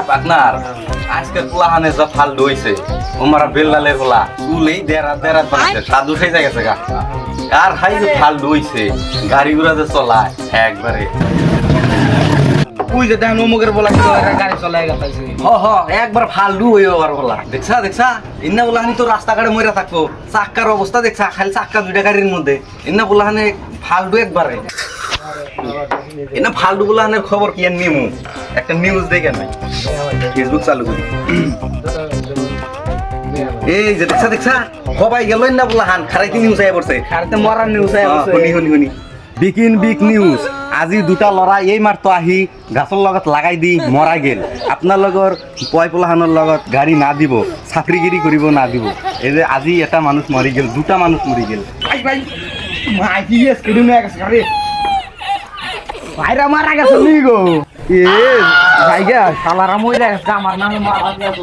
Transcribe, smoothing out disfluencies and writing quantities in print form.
partner আজকের পোলাহানে যা ফালতু হইছে ওমারা বেল্লালের পোলা চুলেই দেড়া দেড়া বানাইছে সাধু সেজে গেছে গা আর হাই যে ফালতু হইছে গাড়ি ঘোড়া যে চলায় একবারে তুই যে দেন অমুকের বলা গাড়ি চলাই গেছে হ একবার ফালতু হই ওর পোলা দেখছা ইন্না পোলাহানি তো রাস্তাঘাটে মইরা থাকবো চাক্কার অবস্থা দেখছা খালি চাক্কা দুইটা গাড়ির মধ্যে ইন্না পোলাহানে ফালতু একবারে এনা ফালতু পোলাহানের খবর কি আর নিমু একটা নিউজ দেখে নাই ফেসবুক চালু করি এই যে দেখছা সবাই গেল না পোলাহান খারাইতে নিউজ আয়া পড়ছে খারাইতে মরার নিউজ আয়া পড়ছে শুনি বিকিন বিগ নিউজ আজি দুটা লৰা এই মাত্ৰ আহি গাছৰ লগত লাগাই দি মৰা গেল আপোনাৰ লগৰ পয় পোলাহানৰ লগত গাড়ী না দিব চাকৰিগিৰি কৰিব না দিব এই যে আজি এটা মানুহ মৰি গেল দুটা মানুহ মৰি গেল ভাই মাইকি স্কুডু না গেছে রে ভাইরা মারা গেছে নি গো ভাইগা শালারা মইরা গেছে আমার নামে মারা গেছে